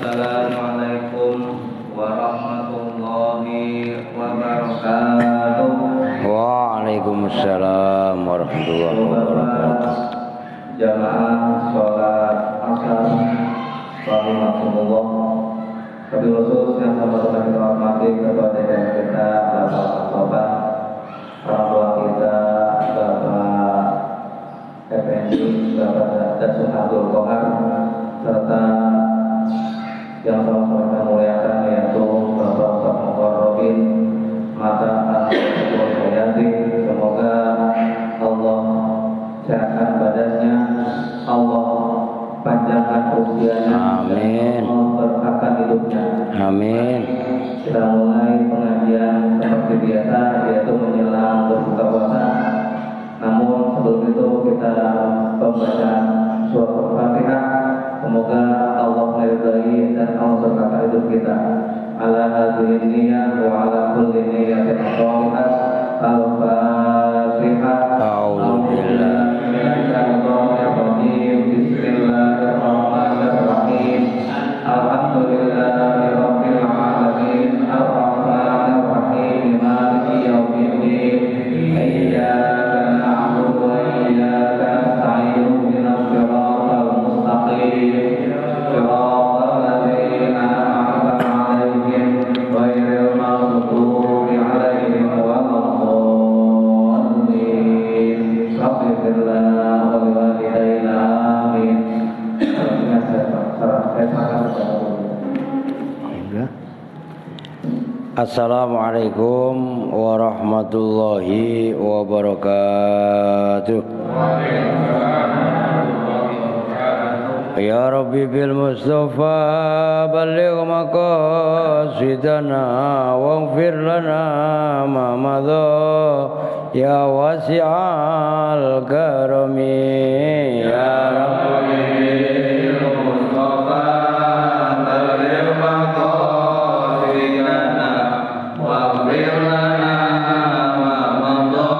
Assalamualaikum warahmatullahi wabarakatuh. Waalaikumsalam warahmatullahi wabarakatuh. Jamaah sholat asar rahimahumullah. Wabil khusus yang sama-sama kita hormati kepada diri kita, Bapak Sobat, orang tua kita, Bapak Effendi, Bapak Dasun Abdul Kohar, serta yang sama-sama kita muliakan yaitu Bapak Ustaz Mukarrabin Mata Al-Quran Hayati. Semoga Allah sehatkan badannya, Allah panjangkan usianya, Amin. Allah berkahkan hidupnya. Amin. Kita mulai pengajian seperti biasa, yaitu menjelang berbuka puasa. Namun sebelum itu kita pembacaan surat Al-Fatihah. Semoga Allah meridai dan Allah berkahkan hidup kita. Ala hadhihi niyyah wa ala kulli niyyatin shalihah. Al-Fatihah. Bismillahirrahmanirrahim. Alhamdulillahirabbil alamin. Arrahmanir rahim. Maliki yaumiddin. Iyyaka na'budu wa iyyaka nasta'in. Ihdinas siratal mustaqim. Siratal ladzina an'amta 'alaihim ghairil maghdubi 'alaihim waladdallin. Rabbana wa liwalidayna amin. Assalamualaikum warahmatullahi wabarakatuh. Ya Rabbi bil Mustafa balligh maqasidana waghfir lana ma madha ya wasi'al karami ya Rabbi bil Mustafa balligh maqasidana waghfir lana ma madha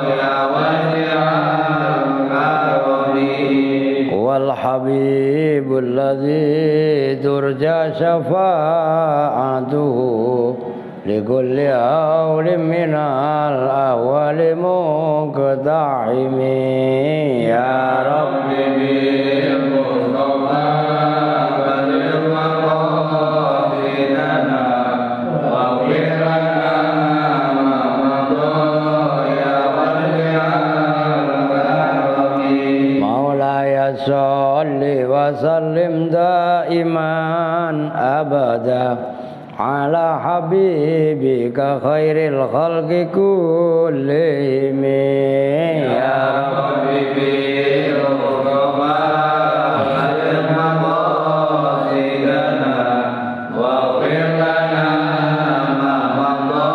ya wasi'al karami wal habibul ladzi turja syafa'atuhu likulli awlim minal awali muqta'imi ya Rabbi bil Mustafa balligh maqasidana waghfir lana ma madha ya wasi'al karami maulaya sholli wa sallim daiman abada ala habibika khairil khalqi kullihim ya Rabbi bil Mustafa balligh maqasidana waghfir lana ma madha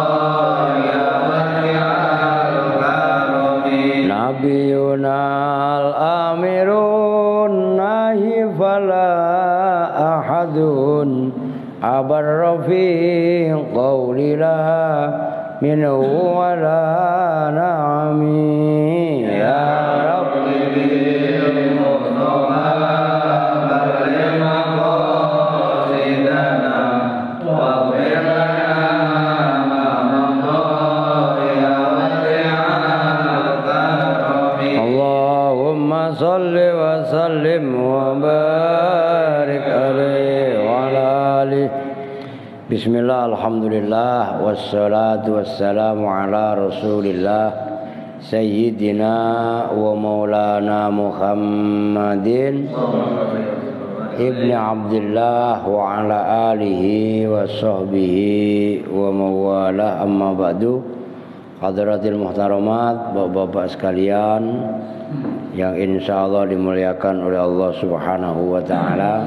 ya wasi'al karami nabiyuna al-amirun nahi fala ahadun abar fi qawli la minhu wa la na'ami ya Rabbi bil Mustafa balligh maqasidana waghfir lana ma madha ya wasi'al karami Allahumma salli wa sallim wa barik alaihi wa ala alihi. Bismillah, alhamdulillah, wassalatu wassalamu ala rasulillah Sayyidina wa maulana Muhammadin Ibni Abdillah wa ala alihi wa sahbihi wa mawalah, amma ba'du. Hadratil muhtaramat, bapak-bapak sekalian yang insyaallah dimuliakan oleh Allah Subhanahu wa taala.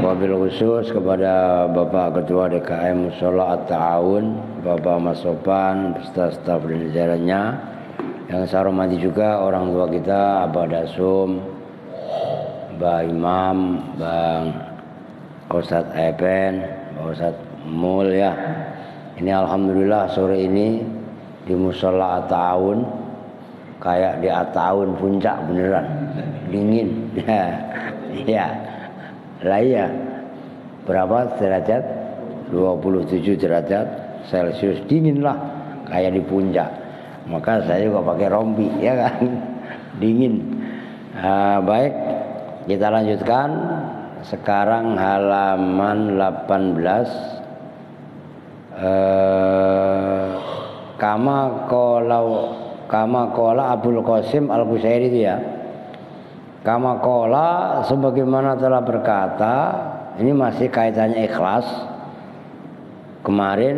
Wabil khusus kepada Bapak Ketua DKM Mushola At-Ta'awun, Bapak Mas Sopan beserta staf dan jajarannya. Yang saya hormati juga orang tua kita, Abah Dasum, Mbak Imam, Bang Ustadz Epen, Pak Ustadz Mul ya. Ini alhamdulillah sore ini di Mushola At-Ta'awun kayak di At-Ta'awun puncak beneran, dingin. Ya. Lah iya. berapa derajat? 27 derajat Celcius, dingin lah kayak di puncak. Maka saya juga pakai rompi, ya kan, dingin. Baik, kita lanjutkan. Sekarang halaman 18. Kama qala Abul Qasim Al-Qushairi itu ya. Kama qala sebagaimana telah berkata, ini masih kaitannya ikhlas. Kemarin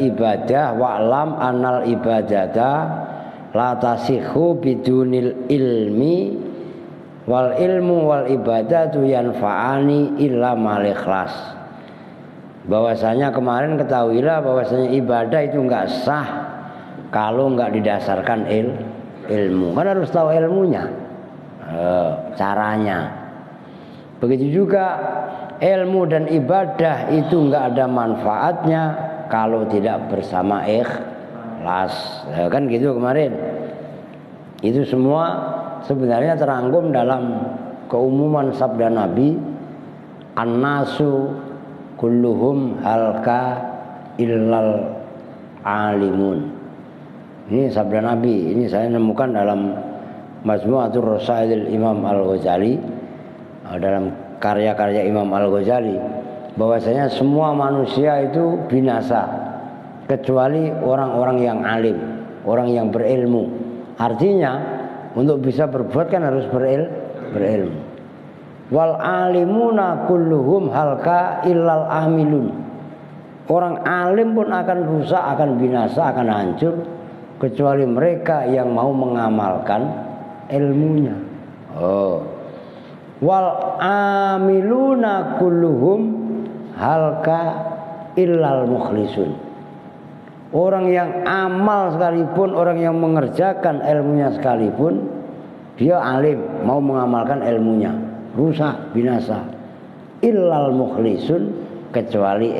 ibadah wa'lam anal ibadata la tasihhu bidunil ilmi wal ilmu wal ibadatu yanfa'ani illa mal ikhlas. Bahwasanya kemarin ketahuilah bahwasanya ibadah itu enggak sah kalau enggak didasarkan ilmu. Kan harus tahu ilmunya, caranya. Begitu juga ilmu dan ibadah itu enggak ada manfaatnya kalau tidak bersama ikhlas. Kan gitu kemarin. Itu semua sebenarnya terangkum dalam keumuman sabda Nabi, an-nasu kulluhum halka illal alimun. Ini sabda Nabi, ini saya nemukan dalam Majmu'atul Rasailil Imam Al-Ghazali, dalam karya-karya Imam Al-Ghazali, bahwasanya semua manusia itu binasa kecuali orang-orang yang alim, orang yang berilmu. Artinya untuk bisa berbuat kan harus berilmu. Wal alimuna kulluhum halka illal amilun. Orang alim pun akan rusak, akan binasa, akan hancur kecuali mereka yang mau mengamalkan ilmunya. Wal amiluna kulluhum halka illal mukhlisun. Orang yang amal sekalipun, orang yang mengerjakan ilmunya sekalipun, dia alim, mau mengamalkan ilmunya, rusak, binasa. Illal mukhlisun, kecuali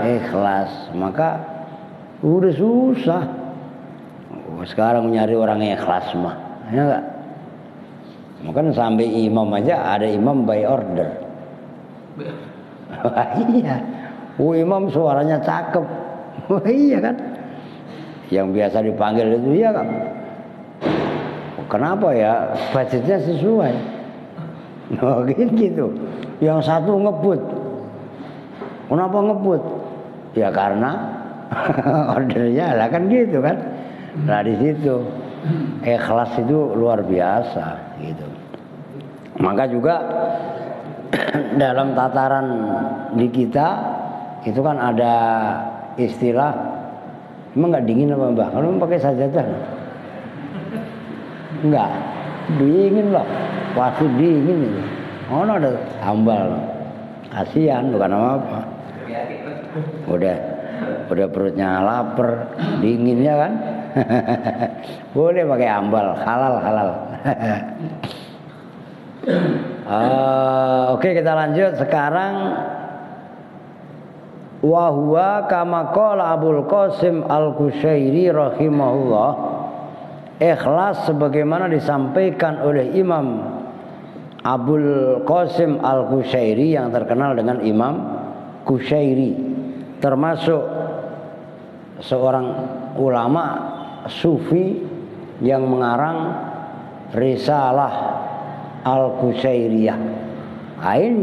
ikhlas. Maka udah susah. Sekarang nyari orang yang ikhlas mah, ya enggak? Mungkin sampai imam aja ada imam by order. Iya. Imam suaranya cakep. Iya kan? Yang biasa dipanggil itu, iya kan? Kenapa ya? Budgetnya sesuai. Gitu. Yang satu ngebut. Kenapa ngebut? Ya karena ordernya lah kan gitu kan. Nah di situ ikhlas itu luar biasa gitu. Maka juga dalam tataran di kita itu kan ada istilah, emang nggak dingin apa mbak? Kalau pakai sajadah, nggak dingin loh, pasti dingin itu. Oh ada tambal, kasihan bukan apa-apa. Udah perutnya lapar, dinginnya kan. Boleh pakai ambal, halal. Oke, kita lanjut sekarang. Wa huwa kama qala Abul Qasim Al-Qushairi rahimahullah. Ikhlas sebagaimana disampaikan oleh Imam Abul Qasim Al-Qushairi yang terkenal dengan Imam Qushairi, termasuk seorang ulama sufi yang mengarang Risalah Al-Qushairiyah. Ini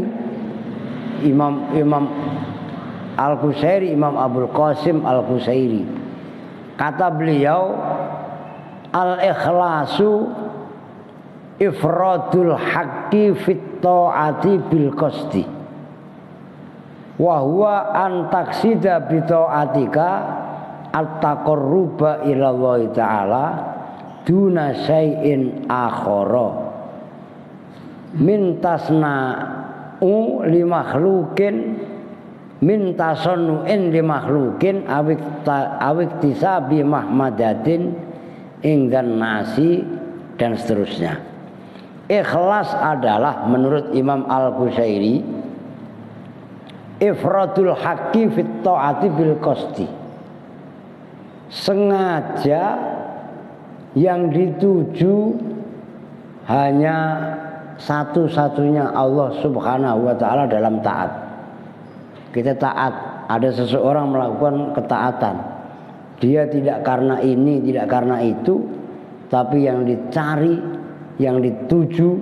Imam Al-Qushairi, Imam Abul Qasim Al-Qushairi. Kata beliau, al-ikhlasu ifradul haqqi fit ta'ati bil qasdi wa huwa an taksida bi ta'atika at-taqarruba ila Allah taala duna syai'in akhara min tasna'u li makhluqin min tasannu'in li makhluqin awik tisabi mahmadatin ingdan nasi dan seterusnya. Ikhlas adalah menurut Imam Al-Qushairi ifradul haqqi fit ta'ati bil qasdi, sengaja yang dituju hanya satu-satunya Allah Subhanahu wa taala dalam taat. kita taat. Ada seseorang melakukan ketaatan, dia tidak karena ini, tidak karena itu, tapi yang dicari, yang dituju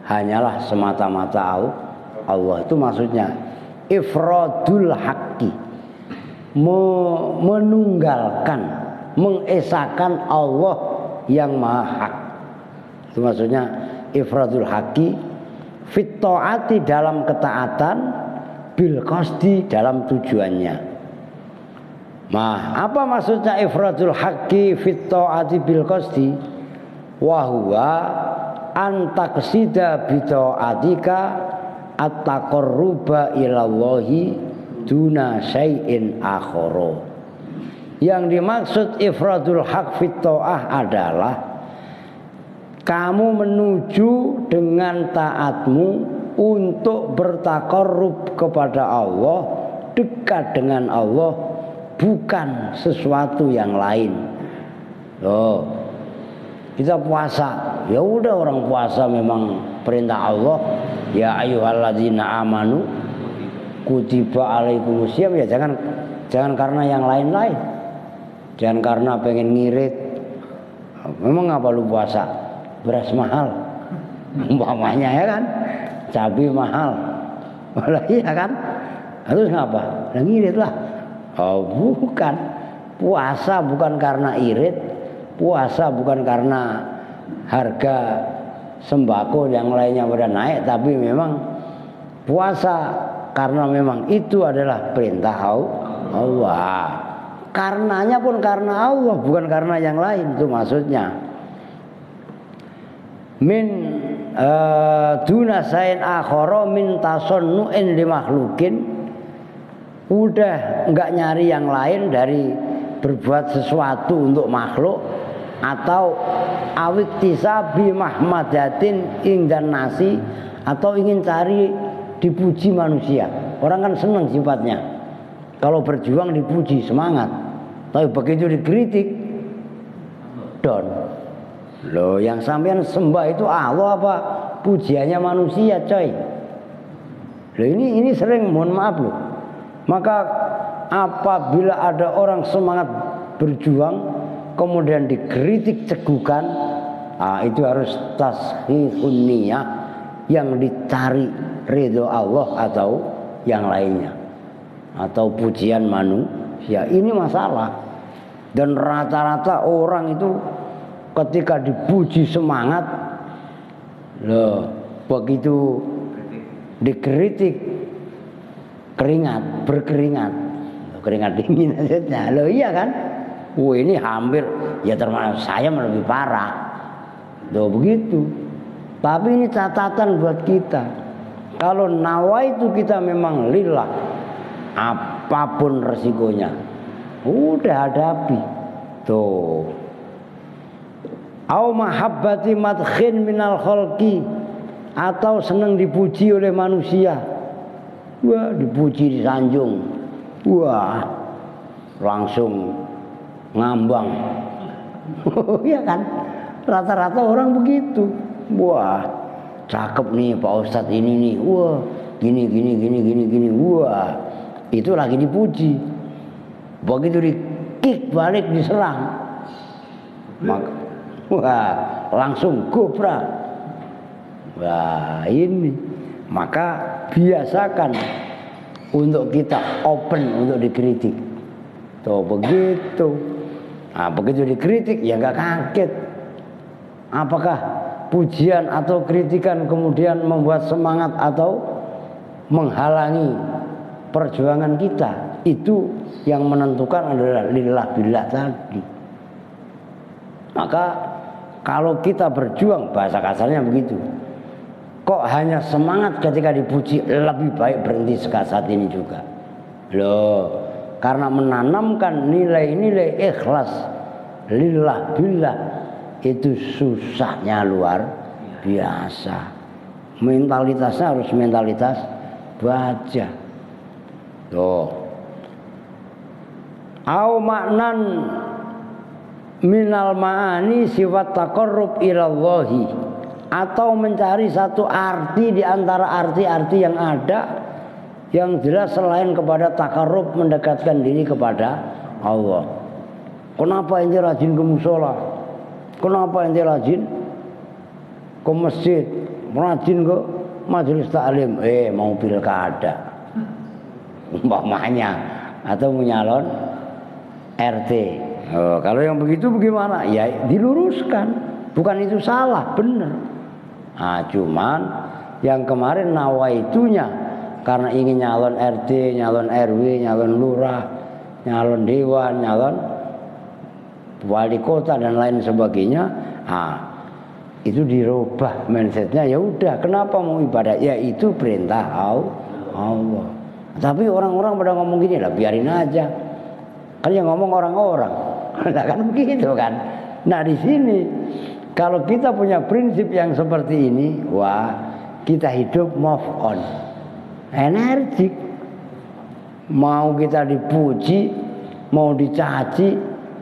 hanyalah semata-mata Allah. Itu maksudnya ifradul haqqi, menunggalkan, mengesahkan Allah yang maha hak. Itu maksudnya ifradul haqqi fit ta'ati, dalam ketaatan, bil qasdi, dalam tujuannya. Nah, apa maksudnya ifradul haqqi fit ta'ati bil qasdi? Wa huwa an taqsida bi ta'atika at-taqarruba ilallahi duna syai'in akhara. Yang dimaksud ifradul haq fit ta'ah adalah kamu menuju dengan taatmu untuk bertaqarrub kepada Allah, dekat dengan Allah, bukan sesuatu yang lain. Loh, kita puasa, ya udah, orang puasa memang perintah Allah, ya ayyuhalladzina amanu kutiba alaikumusiyam, ya jangan karena yang lain-lain. Jangan karena pengen ngirit. Memang apa lu puasa? Beras mahal umpamanya, ya kan? Cabai mahal. Walah, iya kan? Terus ngapa? Ngirit lah. Oh, bukan. Puasa bukan karena irit, puasa bukan karena harga sembako yang lainnya pada naik, tapi memang puasa karena memang itu adalah perintah Allah. Karenanya pun karena Allah, bukan karena yang lain. Itu maksudnya. Min duna sain akhara min tasannu'in li makhlukin, udah enggak nyari yang lain dari berbuat sesuatu untuk makhluk, atau awiktisabi mahmadatin ingdan nasi, atau ingin cari dipuji manusia. Orang kan senang sifatnya kalau berjuang dipuji, semangat. Tapi begitu dikritik, down. Loh, yang sampean sembah itu Allah apa pujiannya manusia, coy? Loh, ini sering, mohon maaf loh. Maka apabila ada orang semangat berjuang kemudian dikritik cegukan, itu harus tashihun niyah, yang dicari ridho Allah atau yang lainnya, atau pujian manusia. Ini masalah. Dan rata-rata orang itu ketika dipuji semangat, loh, begitu dikritik berkeringat dingin aja. Loh, iya kan? Ini hampir, ya termasuk saya lebih parah. Loh, begitu. Tapi ini catatan buat kita. Kalau nawaitu kita memang lillah, apapun resikonya, udah hadapi. Tuh. Au mahabbati madkhin minal khalqi, atau senang dipuji oleh manusia. Wah, dipuji, disanjung, wah, langsung ngambang. Iya kan? Rata-rata orang begitu. Wah, cakep nih Pak Ustadz ini nih. Wah, gini. Wah, itu lagi dipuji. Begitu di-kick balik, diserang, maka wah, langsung gobrak. Wah, ini. Maka biasakan untuk kita open untuk dikritik. Tuh, begitu. Nah, begitu dikritik ya nggak kaget. Apakah pujian atau kritikan kemudian membuat semangat atau menghalangi perjuangan kita? Itu yang menentukan adalah lillah billah tadi. Maka kalau kita berjuang, bahasa kasarnya begitu, kok hanya semangat ketika dipuji, lebih baik berhenti saat ini juga. Loh, karena menanamkan nilai-nilai ikhlas lillah billah itu susahnya luar biasa. Mentalitasnya harus mentalitas baja. Tuh. Au maknan minal ma'ani sifat taqarrub ilallahi, atau mencari satu arti di antara arti-arti yang ada Yang jelas selain kepada takarrub, mendekatkan diri kepada Allah. Kenapa ente rajin ke musola? Kenapa ente rajin ke masjid? Rajin ke majelis taklim? Mau pilkada umpamanya, atau menyalon RT. Kalau yang begitu bagaimana? Ya diluruskan. Bukan itu salah, benar. Nah, cuman yang kemarin nawaitunya karena ingin nyalon RT, nyalon RW, nyalon lurah, nyalon dewan, nyalon wali kota dan lain sebagainya. Itu dirubah mindsetnya. Ya udah, kenapa mau ibadah? Ya itu perintah Allah. Tapi orang-orang pada ngomong gini lah, biarin aja. Kan yang ngomong orang-orang. Nah, kan begitu kan. Nah di sini kalau kita punya prinsip yang seperti ini, wah kita hidup move on. Energik. Mau kita dipuji, mau dicaci,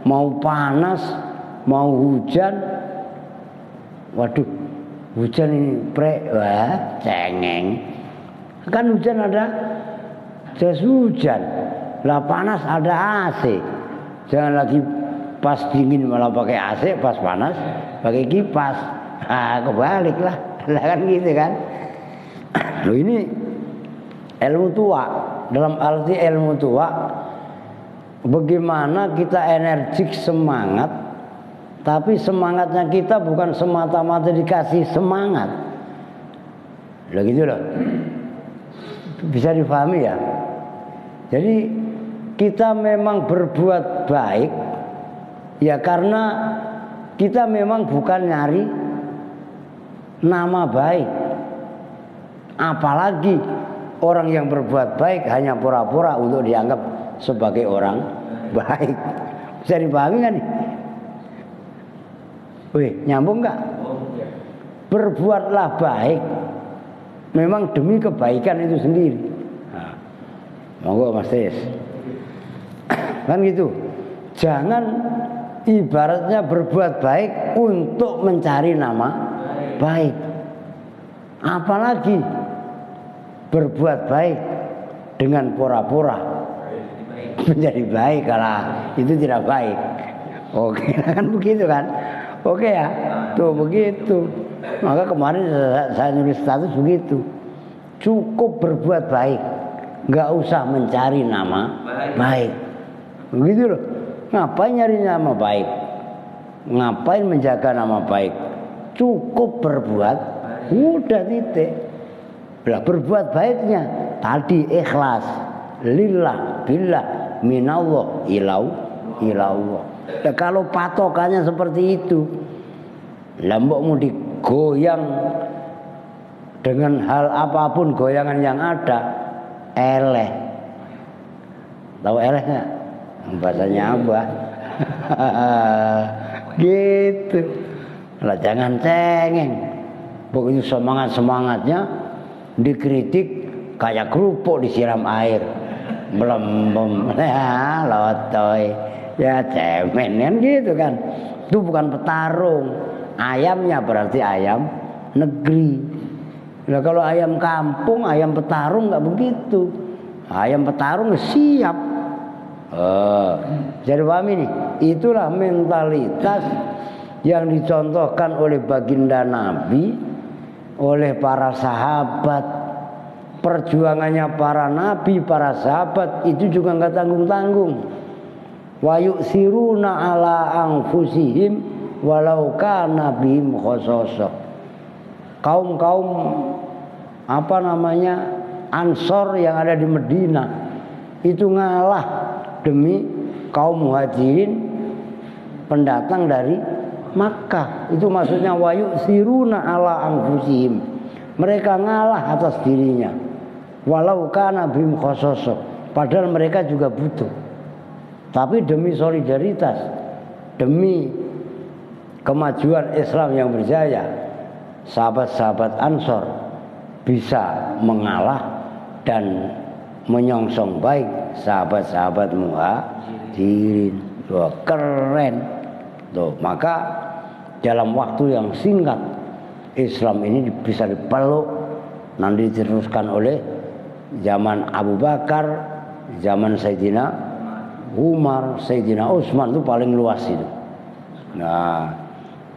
mau panas, mau hujan. Waduh, hujan ini wah cengeng. Kan hujan ada jas hujan, lah panas ada AC. Jangan lagi pas dingin malah pakai AC, pas panas pakai kipas. Kebalik lah kan gitu kan. Loh ini ilmu tua, dalam arti ilmu tua, bagaimana kita energik semangat, tapi semangatnya kita bukan semata-mata dikasih semangat. Loh gitu loh, bisa dipahami ya. Jadi kita memang berbuat baik ya karena kita memang bukan nyari nama baik. Apalagi orang yang berbuat baik hanya pura-pura untuk dianggap sebagai orang baik. Bisa dipahami kan? Wih, nyambung gak? Berbuatlah baik memang demi kebaikan itu sendiri. Monggo Mas Tis. Kan gitu. Jangan ibaratnya berbuat baik untuk mencari nama baik. Apalagi berbuat baik dengan pura-pura menjadi baik, kalau itu tidak baik. Oke, kan begitu kan? Oke ya, tuh begitu. Maka kemarin saya nulis status begitu. Cukup berbuat baik, nggak usah mencari nama baik. Begitu loh. Ngapain nyari nama baik? Ngapain menjaga nama baik? Cukup berbuat, udah titik. Berbuat baiknya tadi ikhlas, lillah, billah, minallah, ilallah. Nah, kalau patokannya seperti itu, lambok mau digoyang dengan hal apapun, goyangan yang ada, eleh. Tahu eleh nggak? Bahasanya Abah. Gitu. Lah jangan cengeng. Begitu semangatnya dikritik kayak kerupuk disiram air. Belum ya lotoy. Ya cemen kan gitu kan. Itu bukan petarung. Ayamnya berarti ayam negeri. Nah kalau ayam kampung, ayam petarung nggak begitu. Ayam petarung siap. Jadi paham ini? Itulah mentalitas yang dicontohkan oleh baginda Nabi, oleh para sahabat. Perjuangannya para nabi, para sahabat itu juga nggak tanggung-tanggung. Wa yu'siruna ala anfusihim walau kana bihim khasasah. Kaum-kaum Ansor yang ada di Medina itu ngalah demi kaum muhajirin pendatang dari Makkah. Itu maksudnya wa yu'siruna ala anfusihim. Mereka ngalah atas dirinya. Walau kana bihim khasasah. Padahal mereka juga butuh. Tapi demi solidaritas, demi kemajuan Islam yang berjaya, sahabat-sahabat Ansor bisa mengalah dan menyongsong baik sahabat-sahabat Muhajirin. Wah, keren. Tuh, maka dalam waktu yang singkat Islam ini bisa dipeluk, nanti diteruskan oleh zaman Abu Bakar, zaman Sayyidina Umar, Sayyidina Utsman itu paling luas itu. Nah,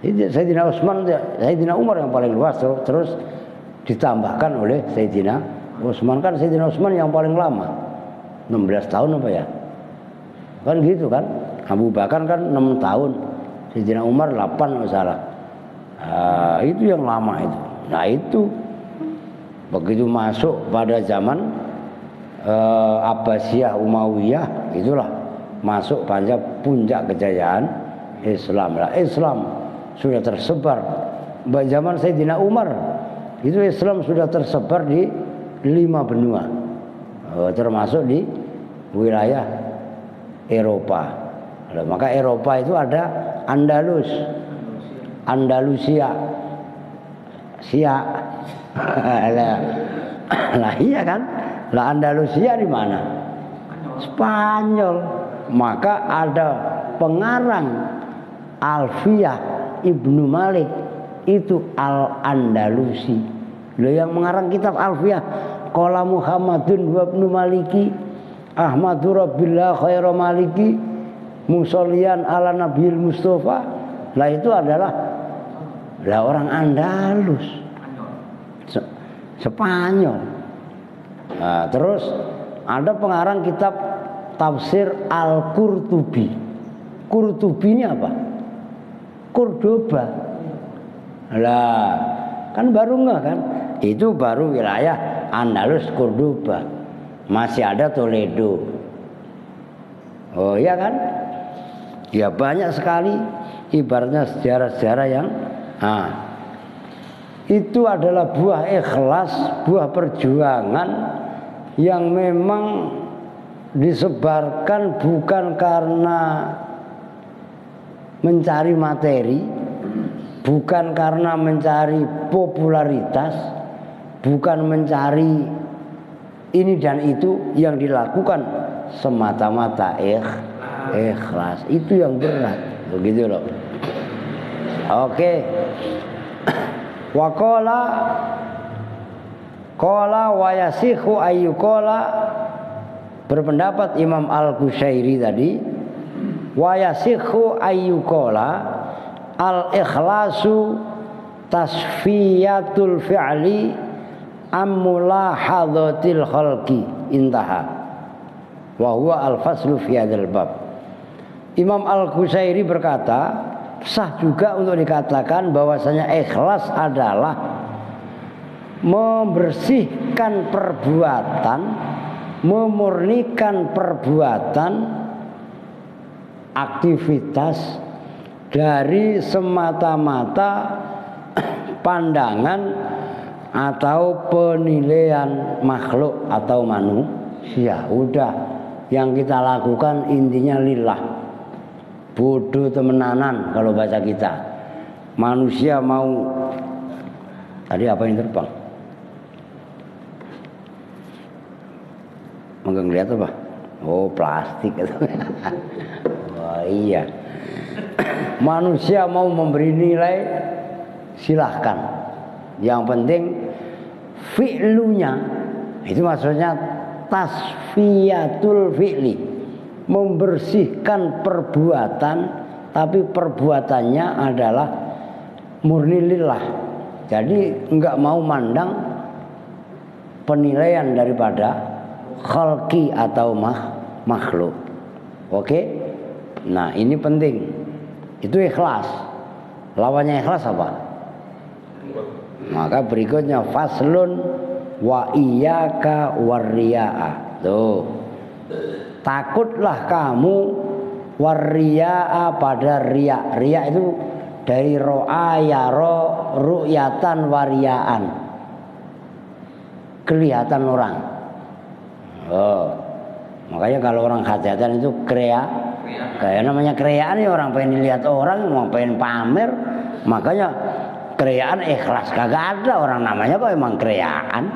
Sayyidina Utsman, Sayyidina Umar yang paling luas terus ditambahkan oleh Sayyidina Utsman. Kan Sayyidina Utsman yang paling lama, 16 tahun apa ya? Kan gitu kan. Abu Bakar kan 6 tahun, Sayyidina Umar 8 masalah. Nah, itu yang lama itu. Nah, itu begitu masuk pada zaman Abbasiyah Umayyah, itulah masuk pada puncak kejayaan Islam. Nah, Islam sudah tersebar. Zaman Sayyidina Umar itu Islam sudah tersebar di 5 benua, termasuk di wilayah Eropa. Nah, maka Eropa itu ada Andalusia, lah iya kan? Lah Andalusia di mana? Spanyol. Maka ada pengarang Alfiyah Ibnu Malik itu Al-Andalusi. Loh, yang mengarang kitab Alfiyah qala Muhammadun wa Ibnu Maliki Ahmadu Rabbillah khairu maliki musollian ala Nabil Mustafa. Lah itu adalah orang Andalus, Spanyol. Nah, terus ada pengarang kitab tafsir Al-Qurtubi. Qurtubi ini apa? Cordoba. Lah, kan baru enggak kan? Itu baru wilayah Andalus, Cordoba. Masih ada Toledo. Oh iya kan? Ya banyak sekali ibaratnya sejarah-sejarah yang itu adalah buah ikhlas, buah perjuangan yang memang disebarkan bukan karena mencari materi, bukan karena mencari popularitas, bukan mencari ini dan itu, yang dilakukan semata-mata ikhlas. Itu yang berat, begitu loh. Oke. Waqala wa yasihu ayyuqala, berpendapat Imam Al-Qushairi tadi, wa yasihu ayyuqala al-ikhlasu tasfiyatul fi'li amulahadhatil khalqi intaha wa huwa al-faslu fi hadzal bab. Imam Al-Qushairi berkata, sah juga untuk dikatakan bahwasanya ikhlas adalah membersihkan perbuatan, memurnikan perbuatan, aktivitas dari semata-mata pandangan atau penilaian makhluk atau manusia. Udah, yang kita lakukan intinya lillah. Bodoh temenanan kalau baca kita. Manusia mau, tadi apa yang terbang? Enggak ngeliat apa? Oh, plastik itu. Wah, iya. Manusia mau memberi nilai, silahkan. Yang penting fi'lunya, itu maksudnya tasfiyatul fi'li, membersihkan perbuatan, tapi perbuatannya adalah murni lillah. Jadi enggak mau mandang penilaian daripada khalqi atau makhluk. Oke? Nah, ini penting. Itu ikhlas. Lawannya ikhlas apa? Maka berikutnya faslun wa iyyaka warriya'a. Tuh. Takutlah kamu warriya'a pada riya. Riya itu dari ro'a yaro ru'yatan wariyaan. Kelihatan orang. Oh. Makanya kalau orang hajatan itu kayak namanya kreaan ya, orang pengen dilihat orang, mau pengen pamer. Makanya kreaan ikhlas kagak ada, orang namanya kok emang kreaan.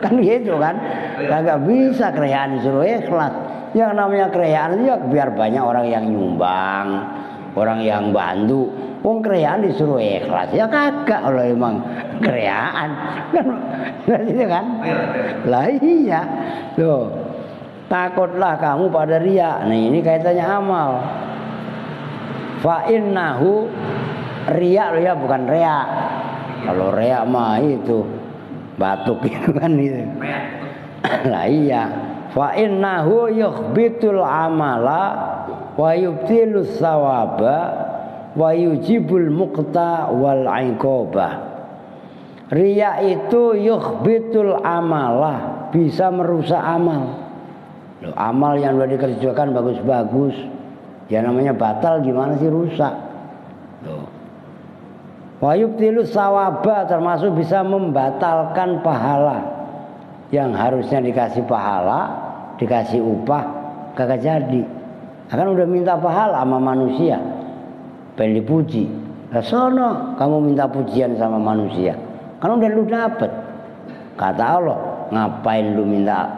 Kan gitu kan. Kagak bisa kreaan disuruh ikhlas. Yang namanya kreaan itu ya biar banyak orang yang nyumbang, orang yang bantu. Wong kreaan disuruh ikhlas ya kagak kalau emang kreaan kan gitu kan. Lah iya tuh, takutlah kamu pada riya. Nah ini kaitannya amal. Fa innahu riya loh ya, bukan rea. Kalau rea mah itu batuk gitu kan itu. Lah iya, fa innahu yukhbitul amala wa yubtilus sawaba wa yujibul muqta wal iqabah. Riya itu yukhbitul amalah, bisa merusak amal. Loh, amal yang sudah dikerjakan bagus-bagus, ya namanya batal, gimana sih rusak? Loh. Wa yubtilus sawaba, termasuk bisa membatalkan pahala. Yang harusnya dikasih pahala, dikasih upah, kagak jadi. Akan udah minta pahala sama manusia, pengen dipuji. Lah sono kamu minta pujian sama manusia, kan udah lu dapet. Kata Allah, ngapain lu minta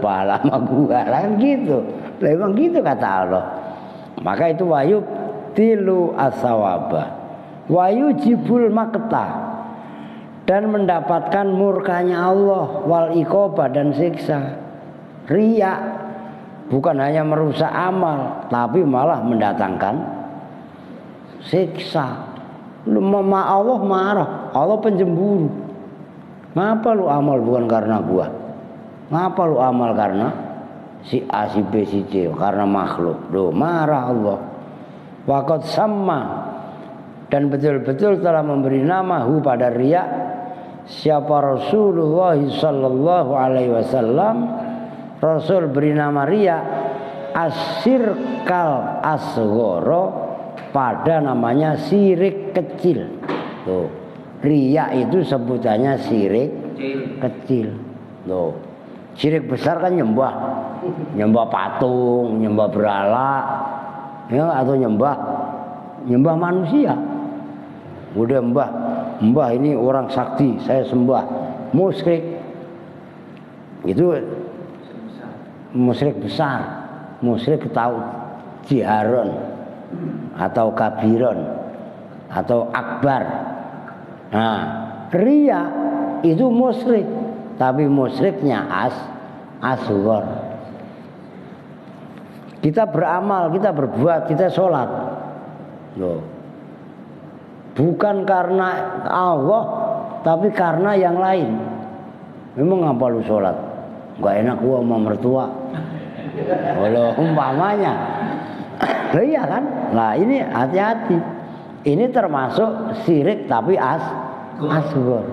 pahala sama gua? Lah kan gitu. Lah emang gitu kata Allah. Maka itu wayub tilu asawaba, wayujibul makta, dan mendapatkan murkanya Allah, wal iqobah, dan siksa. Riya bukan hanya merusak amal, tapi malah mendatangkan siksa. Allah marah, Allah penjemburu. Ngapa lu amal bukan karena gua? Ngapa lu amal karena si A, si B, si C, karena makhluk? Loh, marah Allah. Waqad sama, dan betul-betul telah memberi nama hu pada riya siapa Rasulullah sallallahu alaihi wasallam. Rasul beri nama riya asyirkal asghara, pada namanya sirik kecil. Tuh, riya itu sebutannya sirik kecil. Tuh, sirik besar kan nyembah patung, nyembah berhala, ya, atau nyembah manusia. Udah mbah ini orang sakti, saya sembah. Musyrik itu musyrik besar, musyrik tahu jiharon atau kabiron atau akbar. Nah, riya itu musyrik, tapi musyriknya asghar. Kita beramal, kita berbuat, kita sholat, loh, bukan karena Allah, tapi karena yang lain. Memang apa lu sholat? Gak enak gua sama mertua. Walau umpamanya. Lah iya kan? Nah ini hati-hati. Ini termasuk syirik tapi asghar.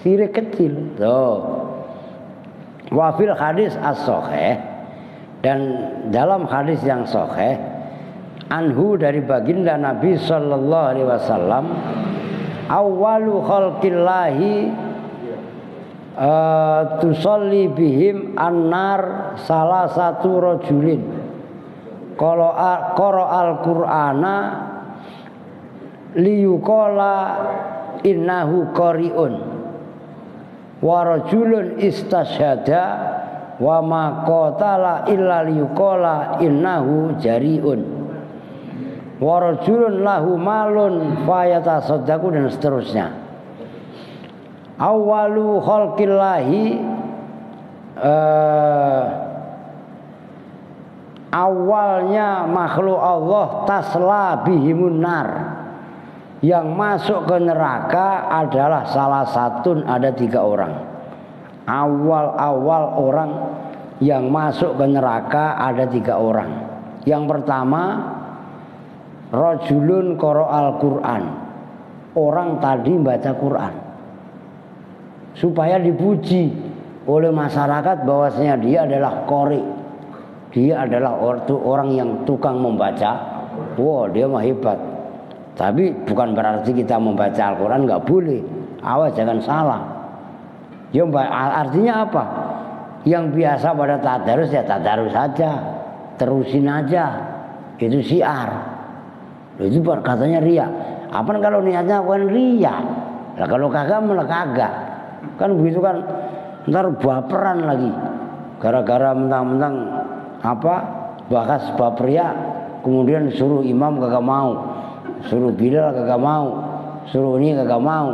Syirik kecil. Tuh. Wa fil hadis as-sahih, dan dalam hadis yang sahih anhu dari baginda Nabi sallallahu alaihi wasallam, awwalu khalqillahi tusalli bihim annar salah satu rajulin qala al-Qur'ana liyuqala innahu qari'un wa rajulun istasyhada wa ma qatala illa liyuqala innahu jari'un wa rajulun lahu malun fayatasaddaqu, dan seterusnya. Awwalu khalqillahi, awalnya makhluk Allah tasla bihimun nar, yang masuk ke neraka adalah salah satu, ada 3 orang. Awal orang yang masuk ke neraka ada 3 orang. Yang pertama, rajulun qara'al Qur'an, orang tadi baca Quran supaya dipuji oleh masyarakat bahwasanya dia adalah qari, dia adalah orang yang tukang membaca. Wah, dia mah hebat. Tapi bukan berarti kita membaca Al-Quran nggak boleh. Awas jangan salah. Ya, artinya apa? Yang biasa pada tadarus ya tadarus saja, terusin aja. Itu syiar. Itu katanya riya. Apa kalau niatnya bukan riya? Lah kalau kagak malah kagak. Kan begitu kan, ntar baperan lagi. Gara-gara mentang-mentang apa? Bakas bab riya, kemudian suruh imam kagak mau, suruh Bilal kagak mau, suruh ini kagak mau.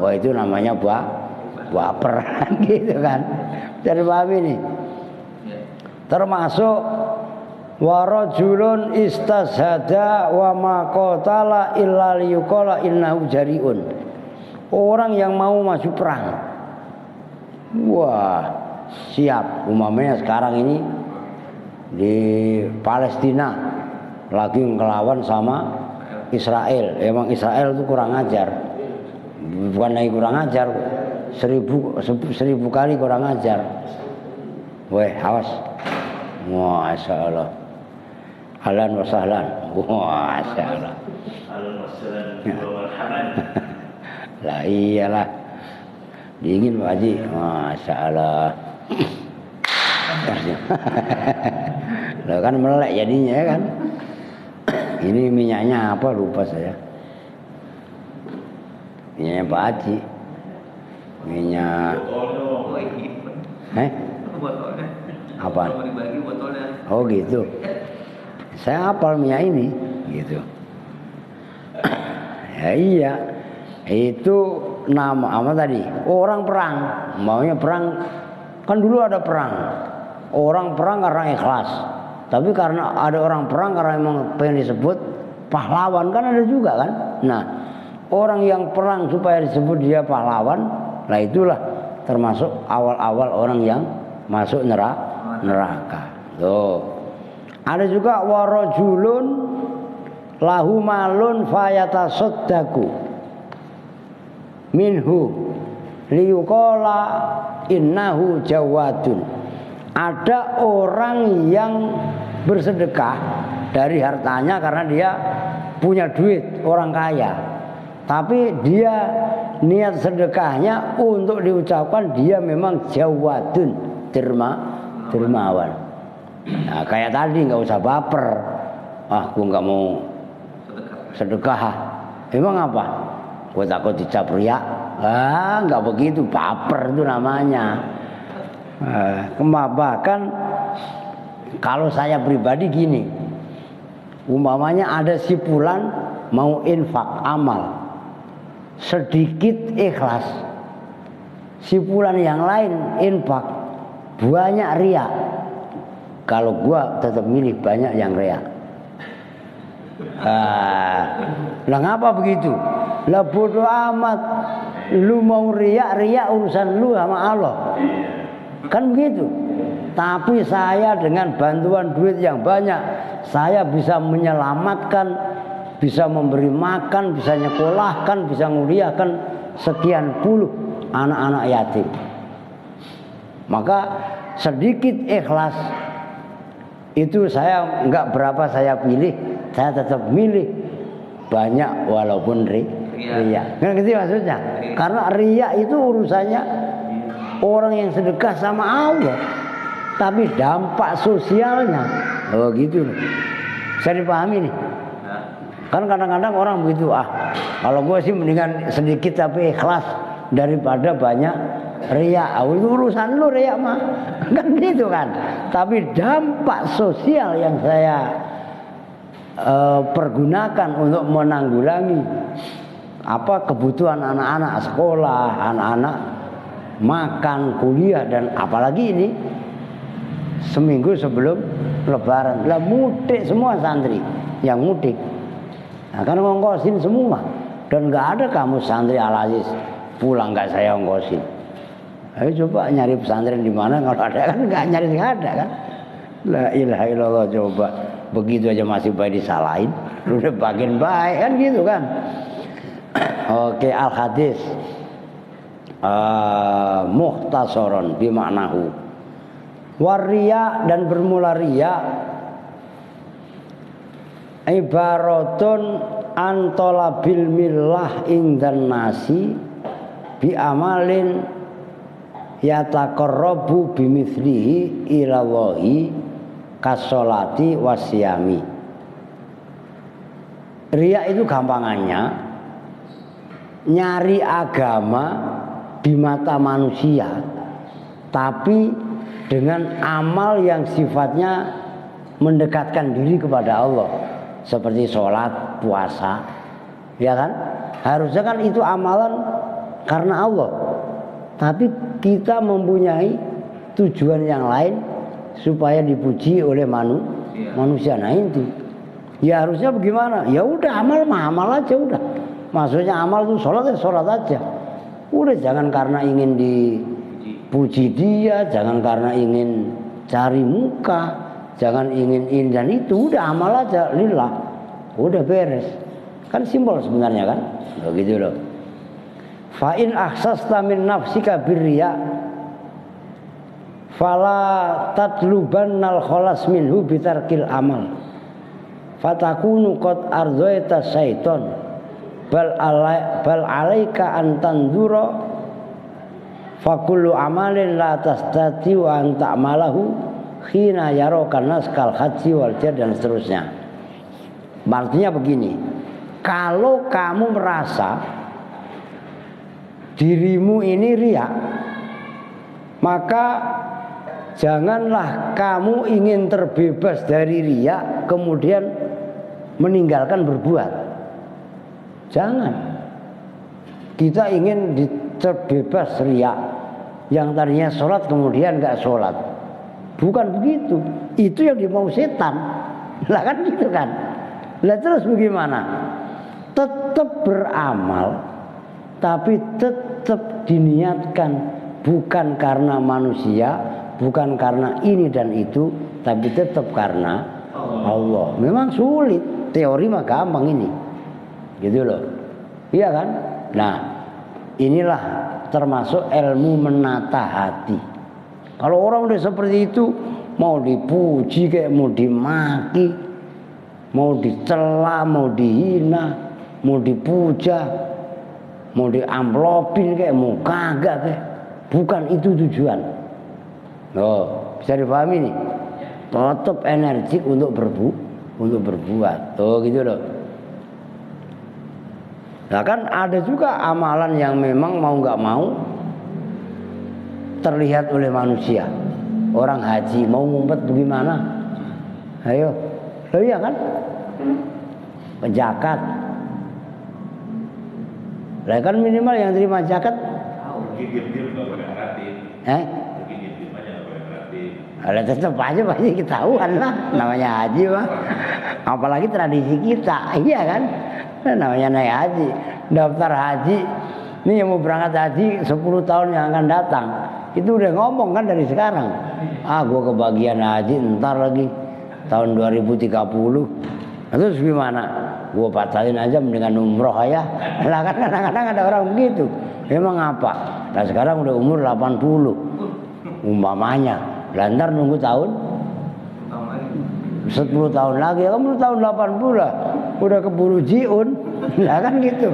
Wah itu namanya baper gitu kan. Jadi paham ini. Termasuk warajulun istashada wa maqatala illa liyuqala innahu jariun. Orang yang mau maju perang. Wah, siap. Umpamanya sekarang ini di Palestina lagi ngelawan sama Israel. Emang Israel itu kurang ajar. Bukan lagi kurang ajar, seribu kali kurang ajar. Weh, awas. Masya Allah. Ahlan wa sahlan. Masya Allah. Ahlan wa sahlan. Lah iyalah. Dingin Pak Haji. Masya Allah. Lah kan melek jadinya ya kan. Ini minyaknya apa lupa saya. Minyaknya Pak Haji. Minyak. Apa? Oh gitu. Saya hafal minyak ini gitu. Ya iya. Itu nama apa tadi? Orang perang. Maunya perang. Kan dulu ada perang. Orang perang karena ikhlas. Tapi karena ada orang perang karena memang pengen disebut pahlawan kan ada juga kan. Nah, orang yang perang supaya disebut dia pahlawan, nah itulah termasuk awal-awal orang yang masuk neraka. Tuh. Ada juga warajulun lahu malun fayatasaddaqu minhu liyuqala innahu jawadun. Ada orang yang bersedekah dari hartanya karena dia punya duit, orang kaya. Tapi dia niat sedekahnya untuk diucapkan dia memang jawadun, dermawan. Nah, kayak tadi nggak usah baper. Aku nggak mau sedekah. Emang apa? Gue takut dicap riak. Nggak begitu, baper itu namanya. Bahkan kalau saya pribadi gini, umpamanya ada si fulan mau infak amal sedikit ikhlas, si fulan yang lain infak banyak riak. Kalau gua tetap milih banyak yang riak. Lah ngapa begitu? Lah bodoh amat, lu mau riak urusan lu sama Allah. Kan begitu. Tapi saya dengan bantuan duit yang banyak, saya bisa menyelamatkan, bisa memberi makan, bisa nyekolahkan, bisa nguliahkan sekian puluh anak-anak yatim. Maka sedikit ikhlas itu saya enggak berapa saya pilih, saya tetap milih banyak walaupun riya. Kan gitu maksudnya. Karena riya itu urusannya orang yang sedekah sama Allah, tapi dampak sosialnya, oh gitu loh. Saya dipahami nih. Kan kadang-kadang orang begitu, kalau gue sih mendingan sedikit tapi ikhlas daripada banyak riya. Itu urusan lu riya mah, kan gitu kan. Tapi dampak sosial yang saya pergunakan untuk menanggulangi kebutuhan anak-anak sekolah, anak-anak makan, kuliah, dan apalagi ini seminggu sebelum lebaran lah mudik semua santri yang mudik. Nah, kan ngongkosin semua dan nggak ada kamu santri Al-Aziz pulang nggak saya ongkosin. Ayo coba nyari pesantren di mana, kalau ada kan nggak ada kan. La ilaha illallah, coba begitu aja masih baik disalahin, udah bagian baik kan gitu kan. Oke, al-hadis mukhtasaron bimaknahu waria, dan bermula riya ibaratun antolabil millah indan nasi bi amalin yataqarrabu bimithlihi ilallahi kasolati wasyami. Riya itu gampangannya nyari agama di mata manusia, tapi dengan amal yang sifatnya mendekatkan diri kepada Allah. seperti sholat, puasa, ya kan? Harusnya kan itu amalan karena Allah. Tapi kita mempunyai tujuan yang lain supaya dipuji oleh manusia. Nah itu. Ya harusnya bagaimana? Ya udah amal aja udah. Maksudnya amal itu sholat ya sholat aja. Udah jangan karena ingin dipuji dia, jangan karena ingin cari muka, jangan ingin ini dan itu. Udah amal aja lillah. Udah beres. Kan simpel sebenarnya kan? Begitu loh. Fa in ahsasta min nafsika birriya fala tatlubannal khalas minhu bitarkil amal. Fatakunu qad arzaita syaiton bal alaika an tanzura fakullu amalin la tastati wa an ta'malahu khina yaraka naskal haji wal jihad dan seterusnya. Artinya begini, kalau kamu merasa dirimu ini riya, maka janganlah kamu ingin terbebas dari riya kemudian meninggalkan berbuat. Jangan. Kita ingin terbebas riya, yang tadinya sholat kemudian gak sholat. Bukan begitu. Itu yang dimau setan. Lah kan gitu kan. Lah terus bagaimana? Tetap beramal, tapi tetap diniatkan bukan karena manusia, bukan karena ini dan itu, tapi tetap karena Allah. Memang sulit. Teori mah gampang ini, gitu loh, iya kan? Nah, inilah termasuk ilmu menata hati. Kalau orang udah seperti itu, mau dipuji kayak mau dimaki, mau dicela, mau dihina, mau dipuja, mau diamplopin kayak mau kagak kayak, bukan itu tujuan. Oh, bisa dipahami nih? Tetap energik untuk berbuat. Tuh gitu loh. Nah kan ada juga amalan yang memang mau nggak mau terlihat oleh manusia. Orang haji mau ngumpet bagaimana? Ayo, loh iya kan? Zakat. Lah kan minimal yang terima zakat. Ada tetap aja pasti ketahuan lah, namanya haji mah. Apalagi tradisi kita, iya kan? Namanya naik haji, daftar haji. Ini yang mau berangkat haji 10 tahun yang akan datang, itu udah ngomong kan dari sekarang. Gua kebagian haji ntar lagi tahun 2030. Terus gimana? Gua batalin aja mendingan umroh ya. Lah kan kadang-kadang ada orang begitu. Emang apa? Nah sekarang udah umur 80 umpamanya. Lantar nunggu tahun 10 tahun lagi, kamu tahun 80 lah, udah keburu jiun, lah kan gitu.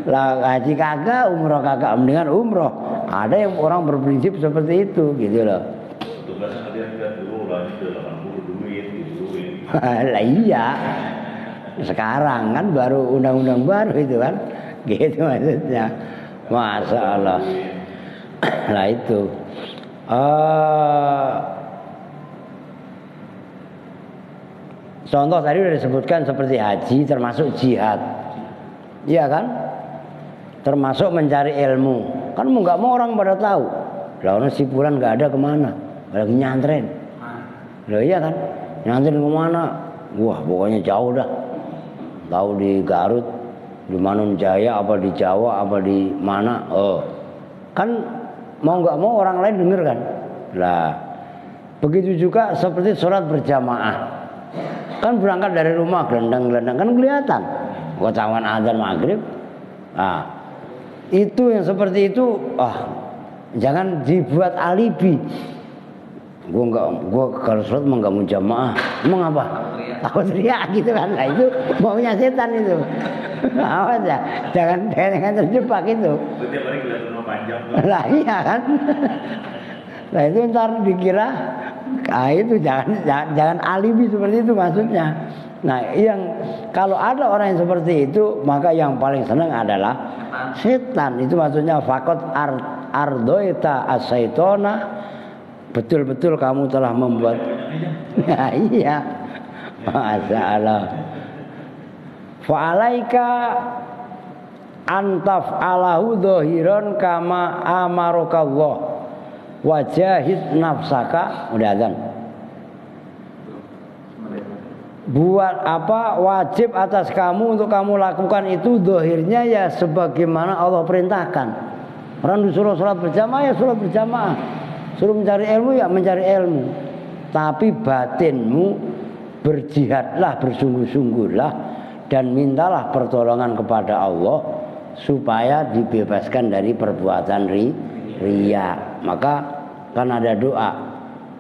Lah haji kagak, umroh kagak, mendingan umroh. Ada yang orang berprinsip seperti itu, gitu loh. Lah iya, sekarang kan baru undang-undang baru itu kan, gitu maksudnya. Masya Allah. Lah itu. Contoh tadi sudah disebutkan seperti haji termasuk jihad, iya kan? Termasuk mencari ilmu. Kan mau nggak mau orang pada tahu. Lah orang si Fulan nggak ada kemana? Lagi nyantren. Lah iya kan? Nyantren kemana? Wah pokoknya jauh dah. Tahu di Garut, di Manunjaya, apa di Jawa, apa di mana? Oh, kan mau nggak mau orang lain denger kan? Lah, begitu juga seperti sholat berjamaah. Kan berangkat dari rumah gelendang-gelendang kan kelihatan. Ketahuan adzan maghrib. Nah, itu yang seperti itu, jangan dibuat alibi. Gua kalau sholat emang nggak mau jamaah. Emang apa? Takut teriak gitu kan? Nah itu maunya setan itu. Awas ya, jangan terjebak itu. Setiap hari kelihatan rumah panjang. Lah iya kan. Nah itu ntar dikira, itu jangan alibi seperti itu maksudnya. Nah yang kalau ada orang yang seperti itu, maka yang paling senang adalah setan. Itu maksudnya fakot ardoita asyaitona. Betul-betul kamu telah membuat. Nah, iya. Masya Allah. fa alaika antaf alahu dhahiran kama amarakallah wajahid nafsaka. Udah azan. Buat apa wajib atas kamu untuk kamu lakukan itu dohirnya ya sebagaimana Allah perintahkan. Orang disuruh sholat berjamaah ya sholat berjamaah, suruh mencari ilmu ya mencari ilmu. Tapi batinmu berjihadlah, bersungguh-sungguhlah dan mintalah pertolongan kepada Allah supaya dibebaskan dari perbuatan riya. Maka kan ada doa,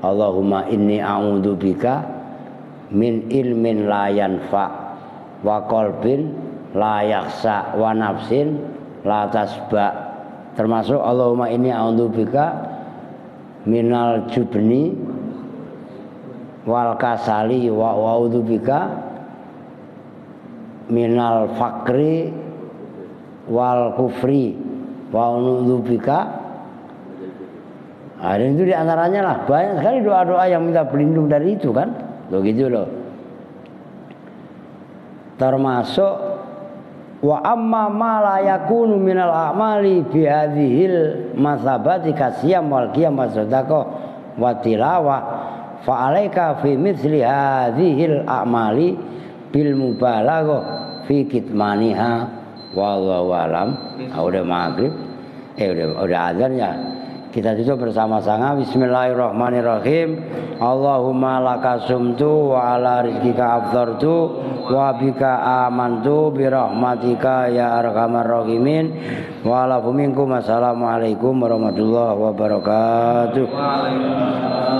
Allahumma inni a'udzubika min ilmin la yanfa wa qalbin la yakhsa wa nafsin la tasba. Termasuk Allahumma inni a'udzubika minal jubni wal kasali wa a'udzubika minal fakri wal kufri wa a'udzubika. Ada itu diantaranya lah, banyak sekali doa-doa yang minta berlindung dari itu kan. Loh gitu loh. Termasuk wa amma ma la yakunu minal a'mali bi hadhil masabati kasiyam wal qiyam wa sadaqah wa tilawah fa alaika fi mithli hadhil a'mali bil mubalaghah fi kitmaniha wallahu alam. Udah maghrib. Udah azan ya. Kita tutup bersama-sama. Bismillahirrahmanirrahim. Allahumma laka sumtu wa ala rizkika afdhartu wa bika amantu bi rahmatika ya arhamar rahimin. Wa ala minkum. Assalamualaikum warahmatullahi wabarakatuh.